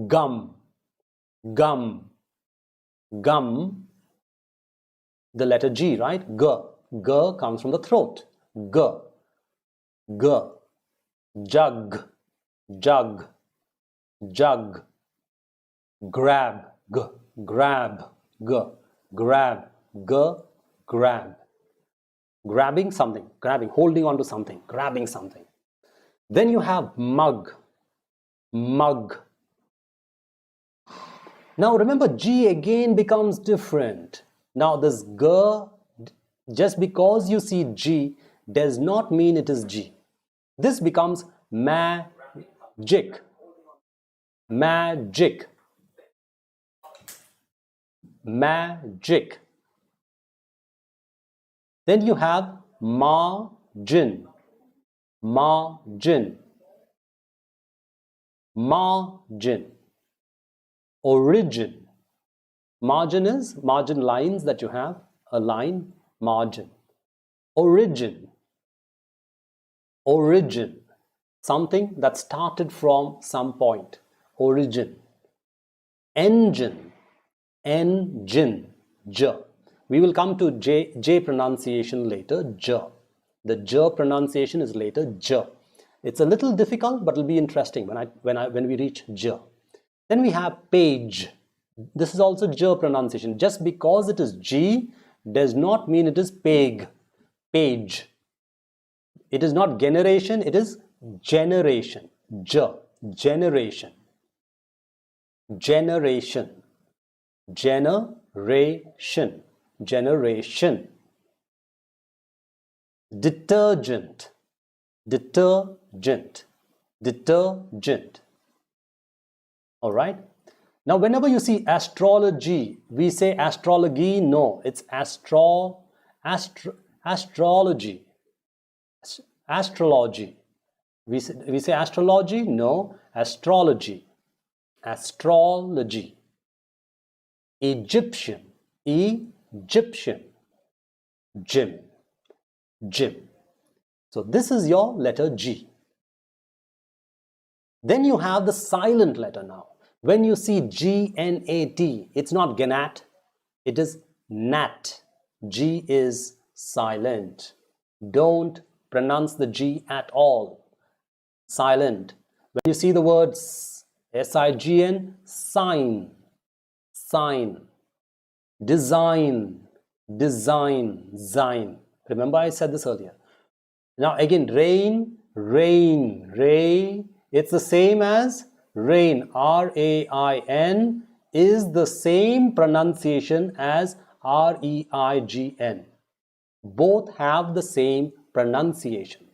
gum, gum, gum. The letter G, right? G. G comes from the throat. G, G. Jug, jug, jug. Grab, G, grab, G, grab, G, grab. Grabbing something, grabbing, holding on to something, grabbing something. Then you have mug, mug. Now remember, G again becomes different. Now this G, just because you see G, does not mean it is G. This becomes magic, magic, magic. Then you have margin, margin, margin. Origin. Margin is margin lines that you have, a line, margin. Origin, origin. Something that started from some point. Origin. Engine, engine, J. We will come to J pronunciation later, J. The J pronunciation is later, J. It's a little difficult, but it'll be interesting when we reach J. Then we have page. This is also J pronunciation. Just because it is G does not mean it is peg. Page. It is not generation, it is generation. J. Generation. Generation. Generation. Generation. Detergent. Detergent. Detergent. All right. Now, whenever you see astrology, we say astrology. No, it's astrology. Astrology. We say astrology. No, astrology. Astrology. Egyptian. Egyptian. Gym. Gym. So this is your letter G. Then you have the silent letter now. When you see G-N-A-T, it's not gnat, it is nat. G is silent. Don't pronounce the G at all. Silent. When you see the words S-I-G-N, sign, sign. Design, design, zine. Remember I said this earlier. Now again, rain, rain, ray. It's the same as rain. R-A-I-N is the same pronunciation as R-E-I-G-N. Both have the same pronunciation.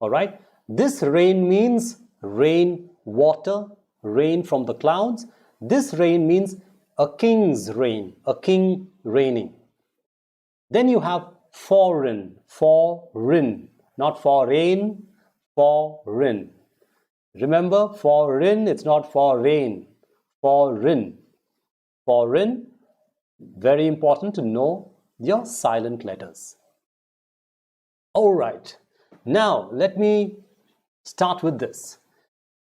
All right. This rain means rain, water, rain from the clouds. This rain means a king's reign, a king reigning. Then you have foreign, not foreign, foreign. Remember, foreign, it's not foreign, foreign. Foreign, very important to know your silent letters. All right, now let me start with this.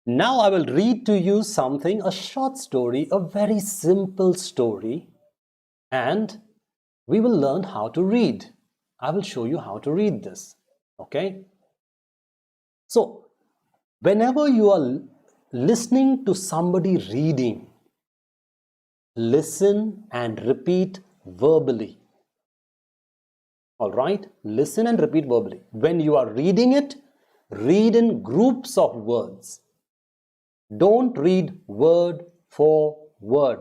Now I will read to you something, a short story, a very simple story, and we will learn how to read. I will show you how to read this, okay? So, whenever you are listening to somebody reading, listen and repeat verbally. All right, listen and repeat verbally. When you are reading it, read in groups of words. Don't read word for word.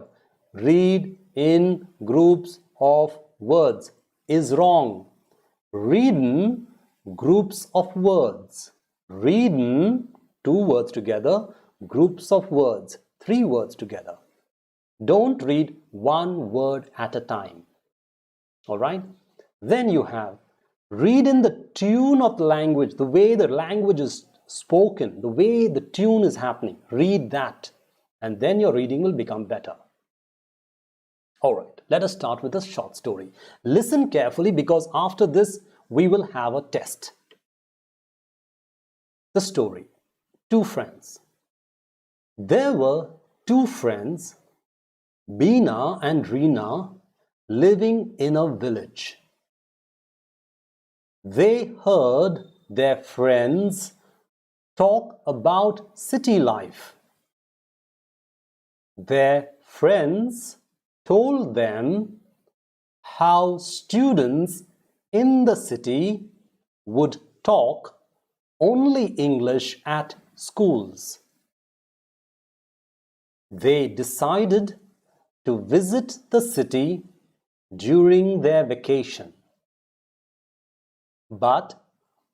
Read in groups of words is wrong. Read in groups of words. Read in 2 words together, groups of words, 3 words together. Don't read 1 word at a time. All right? Then you have read in the tune of the language, the way the language is spoken, the way the tune is happening. Read that, and then your reading will become better. All right, let us start with a short story. Listen carefully because after this we will have a test. The story, 2 friends. There were 2 friends, Bina and Reena, living in a village. They heard their friends talk about city life. Their friends told them how students in the city would talk only English at schools. They decided to visit the city during their vacation. But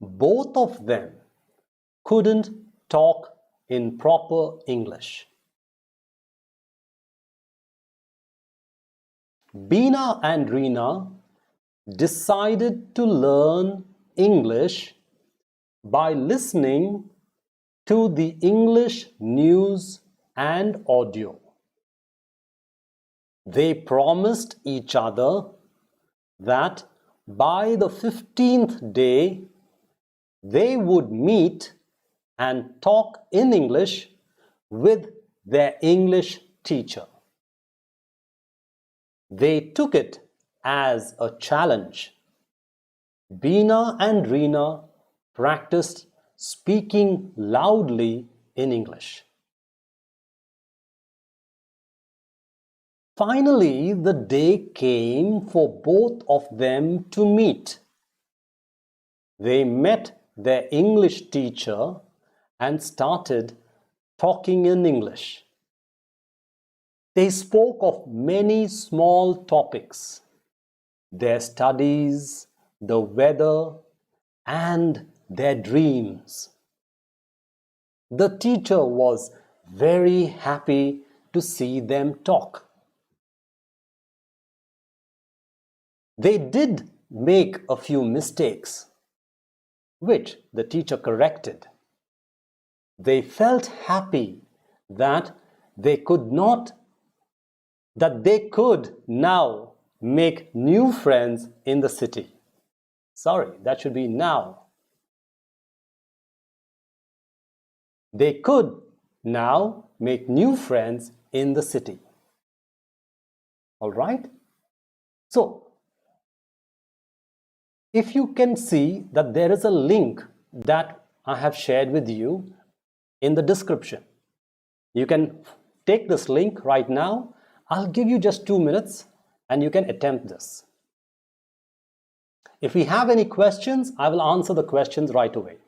both of them couldn't talk in proper English. Bina and Reena decided to learn English by listening to the English news and audio. They promised each other that by the 15th day they would meet and talk in English with their English teacher. They took it as a challenge. Bina and Reena practiced speaking loudly in English. Finally, the day came for both of them to meet. They met their English teacher and started talking in English. They spoke of many small topics, their studies, the weather, and their dreams. The teacher was very happy to see them talk. They did make a few mistakes, which the teacher corrected. They felt happy that they could now make new friends in the city. Sorry, that should be now. They could now make new friends in the city. All right? So, if you can see that there is a link that I have shared with you in the description. You can take this link right now. I'll give you just 2 minutes and you can attempt this. If we have any questions, I will answer the questions right away.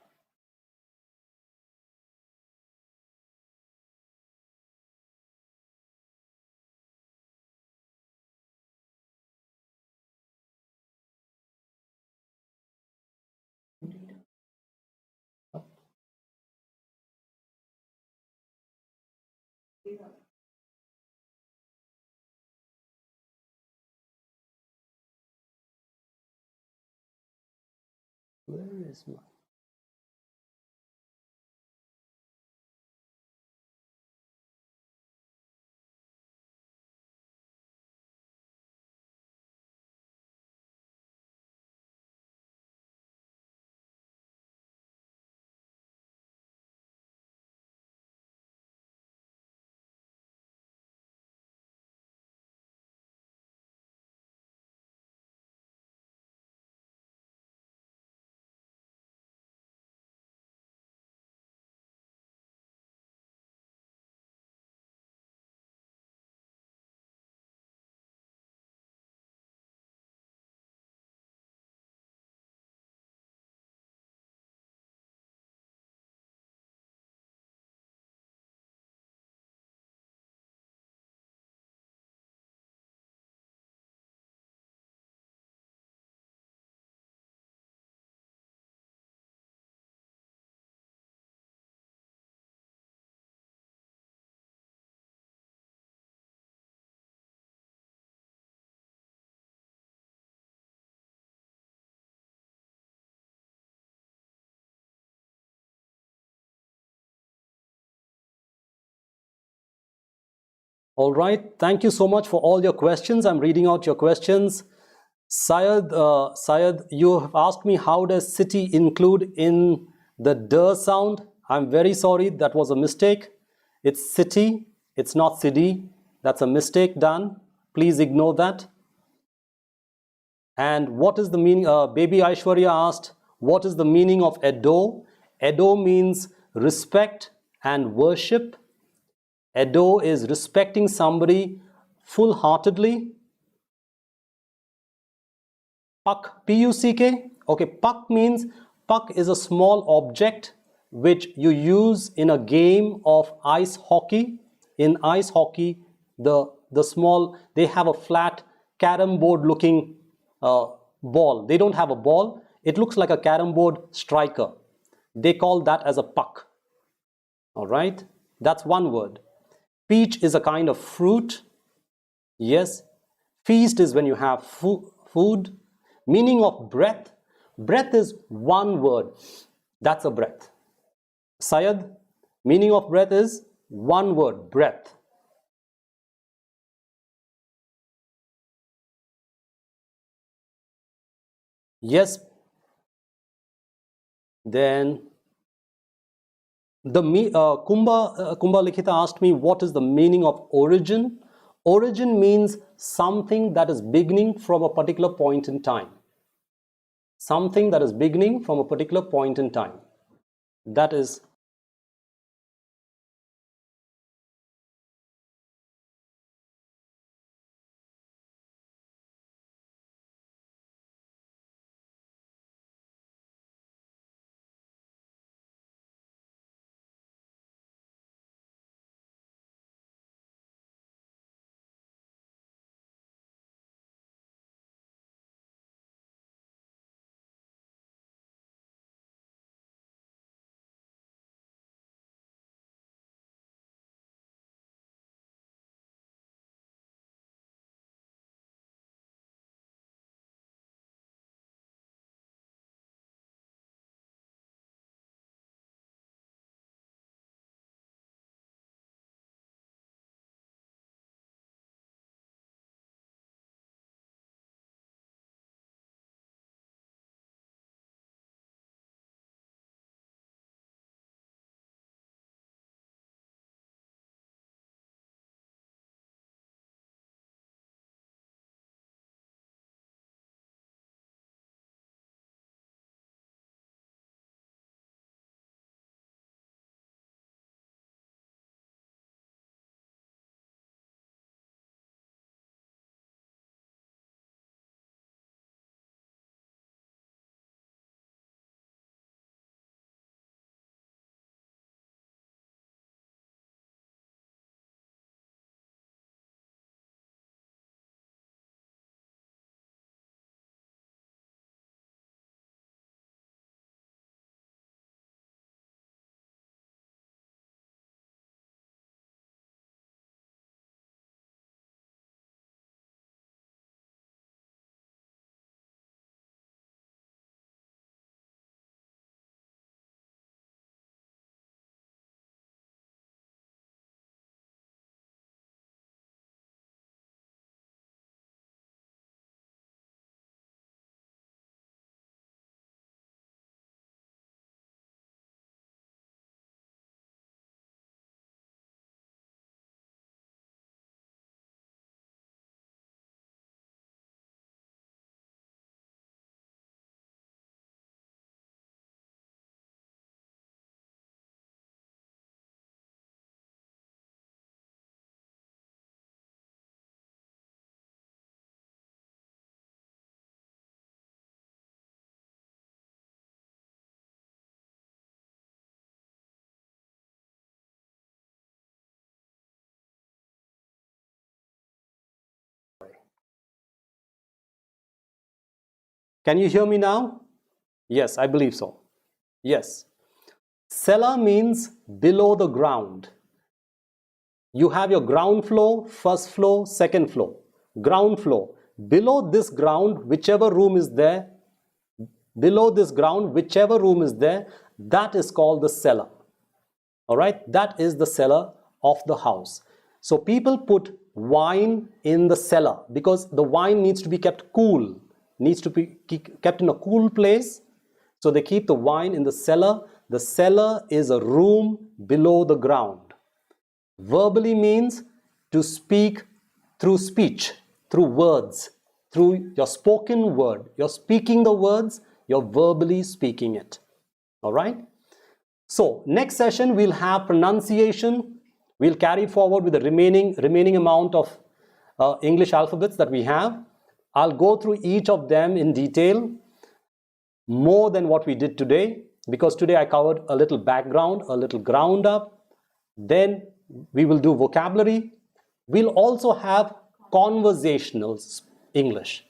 Where is my... All right, thank you so much for all your questions. I'm reading out your questions. Syed, you have asked me, how does city include in the D sound? I'm very sorry, that was a mistake. It's city, it's not city. That's a mistake done. Please ignore that. And what is the meaning? Baby Aishwarya asked, what is the meaning of Edo? Edo means respect and worship. Edo is respecting somebody full-heartedly. Puck, P-U-C-K. Okay, puck means, puck is a small object which you use in a game of ice hockey. In ice hockey, the small, they have a flat carom board looking ball. They don't have a ball. It looks like a carom board striker. They call that as a puck. All right, that's one word. Peach is a kind of fruit. Yes. Feast is when you have food. Meaning of breath. Breath is one word. That's a breath. Syed, meaning of breath is one word, breath. Yes. Then Kumbha Likhita asked me, what is the meaning of origin? Origin means something that is beginning from a particular point in time. Something that is beginning from a particular point in time. That is Can you hear me now? Yes, I believe so. Yes. Cellar means below the ground. You have your ground floor, first floor, second floor. Ground floor. Below this ground, whichever room is there, that is called the cellar. All right, that is the cellar of the house. So people put wine in the cellar because the wine needs to be kept cool, needs to be kept in a cool place. So they keep the wine in the cellar. The cellar is a room below the ground. Verbally means to speak through speech, through words, through your spoken word. You're speaking the words, you're verbally speaking it. All right? So next session we'll have pronunciation. We'll carry forward with the remaining amount of English alphabets that we have. I'll go through each of them in detail, more than what we did today, because today I covered a little background, a little ground up. Then we will do vocabulary. We'll also have conversational English.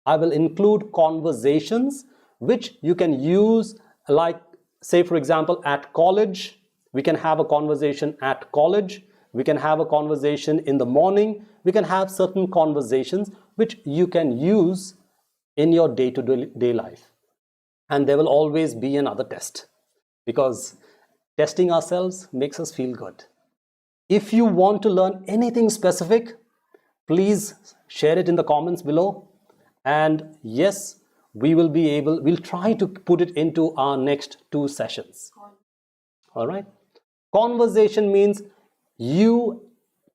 I will include conversations which you can use, like, say for example, at college. We can have a conversation at college. We can have a conversation in the morning. We can have certain conversations which you can use in your day-to-day life. And there will always be another test, because testing ourselves makes us feel good. If you want to learn anything specific, please share it in the comments below. And yes, we'll try to put it into our next 2 sessions. All right. Conversation means you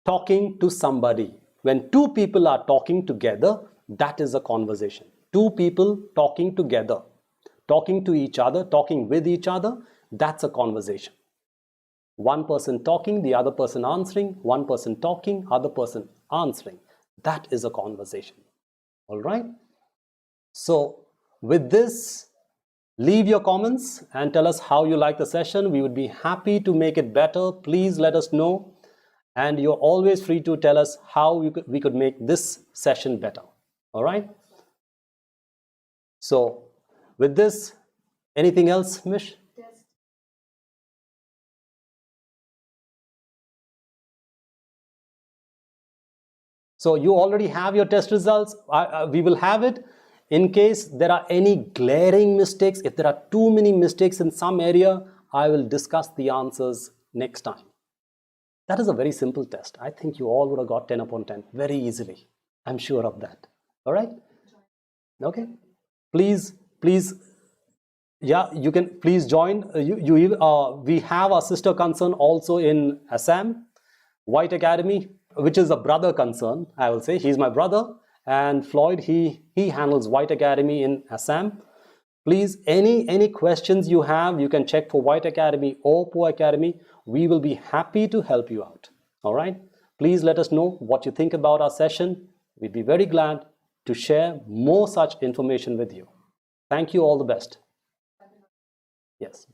talking to somebody. When 2 people are talking together, that is a conversation. 2 people talking together, talking to each other, talking with each other, that's a conversation. One person talking, the other person answering, one person talking, other person answering. That is a conversation. All right. So with this, leave your comments and tell us how you like the session. We would be happy to make it better. Please let us know. And you're always free to tell us how we could make this session better. All right. So with this, anything else, Mish? So you already have your test results. We will have it. In case there are any glaring mistakes, if there are too many mistakes in some area, I will discuss the answers next time. That is a very simple test. I think you all would have got 10 upon 10 very easily. I'm sure of that. All right? Okay. Please, yeah, you can please join. We have our sister concern also in Assam, White Academy, which is a brother concern, I will say. He's my brother. And Floyd, he handles White Academy in Assam. Please, any questions you have, you can check for White Academy or POE Academy. We will be happy to help you out. All right? Please let us know what you think about our session. We'd be very glad to share more such information with you. Thank you. All the best. Yes.